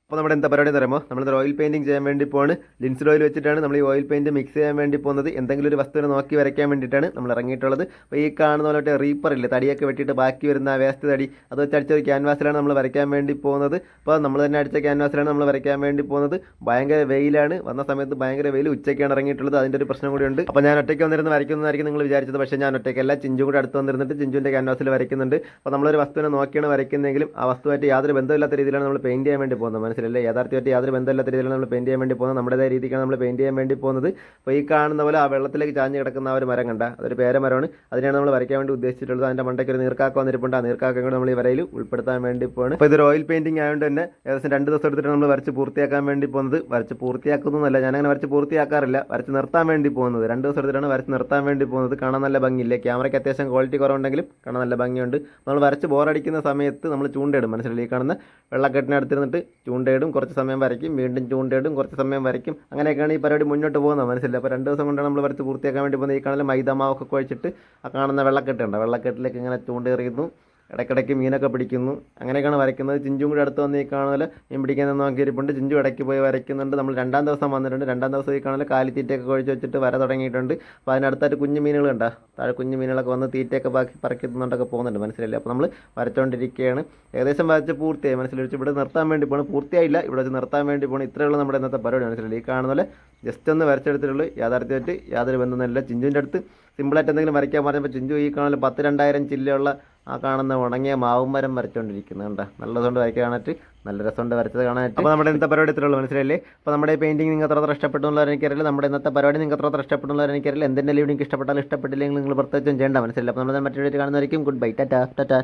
അപ്പോൾ നമ്മുടെ എന്താ പരിപാടി എന്ന് പറയുമ്പോൾ നമ്മൾ ഓയിൽ പെയിൻറ്റിങ് ചെയ്യാൻ വേണ്ടി പോവാണ്. ലിൻസിൽ ഓയിൽ വെച്ചിട്ടാണ് നമ്മൾ ഈ ഓയിൽ പെയിൻറ്റ് മിക്സ് ചെയ്യാൻ വേണ്ടി പോകുന്നത്. എന്തെങ്കിലും ഒരു വസ്തുവിനെ നോക്കി വരയ്ക്കാൻ വേണ്ടിയിട്ടാണ് നമ്മൾ ഇറങ്ങിയിട്ടുള്ളത്. അപ്പോൾ ഈ കാണുന്ന പോലെ റീപ്പർ ഇല്ലേ, തടിയൊക്കെ വെട്ടിയിട്ട് ബാക്കി വരുന്ന ആ വേസ്റ്റ് തടി അത് വെച്ച് അടിച്ച ഒരു ക്യാൻവാസിലാണ് നമ്മൾ വരയ്ക്കാൻ വേണ്ടി പോകുന്നത്. അപ്പോൾ നമ്മൾ തന്നെ അടിച്ച ക്യാൻവാസിലാണ് നമ്മൾ വരയ്ക്കാൻ വേണ്ടി പോകുന്നത്. ഭയങ്കര വെയിലാണ്, വന്ന സമയത്ത് ഭയങ്കര വെയിൽ, ഉച്ചയ്ക്കാണ് ഇറങ്ങിയിട്ടുള്ളത്. അതിൻ്റെ ഒരു പ്രശ്നം കൂടി ഉണ്ട്. അപ്പോൾ ഞാൻ ഒറ്റയ്ക്ക് വന്നിരുന്ന് വരയ്ക്കുന്നതായിരിക്കും നിങ്ങൾ വിചാരിച്ചത്. പക്ഷേ ഞാൻ ഒറ്റയ്ക്കല്ല, ചിഞ്ചു കൂടെ അടുത്ത് വന്നിരുന്നിട്ട് ചിഞ്ചുവിൻ്റെ ക്യാൻവാസിൽ വരയ്ക്കുന്നുണ്ട്. അപ്പോൾ നമ്മളൊരു വസ്തുവിനെ നോക്കിയാണ് വരയ്ക്കുന്നതെങ്കിലും ആ വസ്തുവായിട്ട് യാതൊരു ബന്ധമില്ലാത്ത രീതിയിലാണ് നമ്മൾ പെയിൻറ്റ് ചെയ്യാൻ വേണ്ടി പോകുന്നത്. മനസ്സിലല്ലേ? യാഥാർത്ഥ്യമായിട്ട് യാതൊരു ബന്ധമില്ലാത്ത രീതിയിലാണ് നമ്മൾ പെയിൻറ്റ് ചെയ്യാൻ വേണ്ടി പോകുന്നത്. നമ്മുടേതായ രീതിക്കാണ് നമ്മൾ പെയിൻറ്റ് ചെയ്യാൻ വേണ്ടി പോകുന്നത്. അപ്പോൾ ഈ കാണുന്ന പോലെ ആ വെള്ളത്തിലേക്ക് ചാഞ്ഞ് കിടക്കുന്ന ആ ഒരു മരം കണ്ട, അതൊരു പേരമരമാണ്. അതിനാണ് നമ്മൾ വരയ്ക്കാൻ വേണ്ടി ഉദ്ദേശിച്ചിട്ടുള്ളത്. അതിൻ്റെ മണ്ടയ്ക്ക് ഒരു നീർക്കാക്ക വന്നിരിപ്പുണ്ട്. ആ നീർക്കാക്ക കൂടെ നമ്മൾ ഈ വരയിൽ ഉൾപ്പെടുത്താൻ വേണ്ടി പോകുന്നത്. അപ്പോൾ ഇതൊരു ഓയിൽ പെയിൻറ്റിങ് ആയതുകൊണ്ട് തന്നെ ഏകദേശം 2 ദിവസം എടുത്തിട്ട് നമ്മൾ വരച്ച് പൂർത്തിയാക്കാൻ വേണ്ടി പോകുന്നത്. വരച്ച് പൂർത്തിയാക്കുന്നതല്ല, ഞാനങ്ങനെ വരച്ച് പൂർത്തിയാക്കാറില്ല, വരച്ച് നിർത്താൻ വേണ്ടി പോകുന്നത്. 2 ദിവസം എടുത്തിട്ടാണ് വരച്ച് നിർത്താൻ വേണ്ടി പോകുന്നത്. കാണാൻ നല്ല ഭംഗിയില്ലേ? ക്യാമറയ്ക്ക് അത്യാവശ്യം ക്വാളിറ്റി കുറവുണ്ടെങ്കിലും കാണാൻ നല്ല ഭംഗിയുണ്ട്. നമ്മൾ വരച്ച് ബോറടിക്കുന്ന സമയത്ത് നമ്മൾ ചൂണ്ടയിടും. മനസ്സിലായി? ഈ കാണുന്ന വെള്ളക്കെട്ടിനടുത്തിരുന്നിട്ട് ചൂണ്ടയിടും, കുറച്ച് സമയം വരയ്ക്കും, വീണ്ടും ചൂണ്ടയിടും, കുറച്ച് സമയം വരയ്ക്കും. അങ്ങനെയൊക്കെയാണ് ഈ പരിപാടി മുന്നോട്ട് പോകുന്നത്. മനസ്സിലായി? അപ്പോൾ 2 ദിവസം കൊണ്ടാണ് നമ്മൾ വരച്ച് പൂർത്തിയാക്കാൻ വേണ്ടി പോകുന്നത്. ഈ കാണുന്ന മൈദാമാവൊക്കെ കുഴച്ചിട്ട് ആ കാണുന്ന വെള്ളക്കെട്ടുണ്ട്, വെള്ളക്കെട്ടിലേക്ക് ഇങ്ങനെ ചൂണ്ടയെറിയുന്നു, ഇടയ്ക്കിടയ്ക്ക് മീനൊക്കെ പിടിക്കുന്നു. അങ്ങനെയൊക്കെയാണ് വരയ്ക്കുന്നത്. ചിഞ്ചും കൂടി അടുത്ത് വന്ന് ഈ കാണുന്ന മീൻ പിടിക്കാൻ നോക്കിയിരിപ്പുണ്ട്. ചിഞ്ചു ഇടയ്ക്ക് പോയി വരയ്ക്കുന്നുണ്ട്. നമ്മൾ 2-ാം ദിവസം വന്നിട്ടുണ്ട്. 2-ാം ദിവസം ഈ കാണുന്ന കാലിത്തീറ്റയൊക്കെ കുഴച്ച് വെച്ചിട്ട് വര തുടങ്ങിയിട്ടുണ്ട്. അപ്പോൾ അതിനടുത്തായിട്ട് കുഞ്ഞു മീനുകൾ കണ്ട, താഴെ കുഞ്ഞു മീനുകളൊക്കെ വന്ന് തീറ്റയൊക്കെ ബാക്കി പറക്കുന്നുണ്ടൊക്കെ പോകുന്നുണ്ട്. മനസ്സിലായില്ലേ? അപ്പോൾ നമ്മൾ വരച്ചുകൊണ്ടിരിക്കുകയാണ്. ഏകദേശം വരച്ച് പൂർത്തിയായി. മനസ്സിലായി? ഇവിടെ നിർത്താൻ വേണ്ടി പോകണം. പൂർത്തിയായില്ല, ഇവിടെ വെച്ച് നിർത്താൻ വേണ്ടി പോകണം. ഇത്രയുള്ള നമ്മുടെ ഇന്നത്തെ പരിപാടി. മനസ്സിലായി? ഈ കാണുന്ന പോലെ ജസ്റ്റ് ഒന്ന് വരച്ചെടുത്തിട്ടുള്ളൂ. യാഥാർത്ഥ്യമായിട്ട് യാതൊരു ബന്ധമൊന്നുമില്ല. ചിഞ്ചുവിൻ്റെ അടുത്ത് സിമ്പിളായിട്ട് എന്തെങ്കിലും വരയ്ക്കാൻ പറഞ്ഞപ്പോൾ ചിഞ്ചു ഈ കാണുന്ന 10-2000 ചില്ലയുള്ള ആ കാണുന്ന ഉണങ്ങിയ മാവും മരം വരച്ചുകൊണ്ടിരിക്കുന്നത് കണ്ട. നല്ല രസമുണ്ട് വരയ്ക്കാനായിട്ട്, നല്ല രസമുണ്ട് വരച്ചത് കാണാനായിട്ട്. അപ്പോൾ നമ്മുടെ ഇന്നത്തെ പരിപാടി ഇത്രയുള്ളൂ. മനസ്സിലായില്ലേ? അപ്പോൾ നമ്മുടെ പെയിൻറ്റിങ് നിങ്ങൾക്ക് എത്ര ഇഷ്ടപ്പെട്ടുള്ളവർ എനിക്കറിയില്ല. നമ്മുടെ ഇന്നത്തെ പരിപാടി നിങ്ങൾക്ക് എത്ര ഇഷ്ടപ്പെട്ടുള്ളവർ എനിക്കറിയില്ല. എന്തെങ്കിലും നിങ്ങൾക്ക് ഇഷ്ടപ്പെട്ടാലും ഇഷ്ടപ്പെട്ടില്ലെങ്കിൽ നിങ്ങൾ പ്രത്യേകിച്ചും ചെയ്യേണ്ട. മനസ്സിലായില്ല? അപ്പോൾ നമ്മൾ മറ്റൊരു കാണുന്നതായിരിക്കും. Goodbye, ta-ta Tata.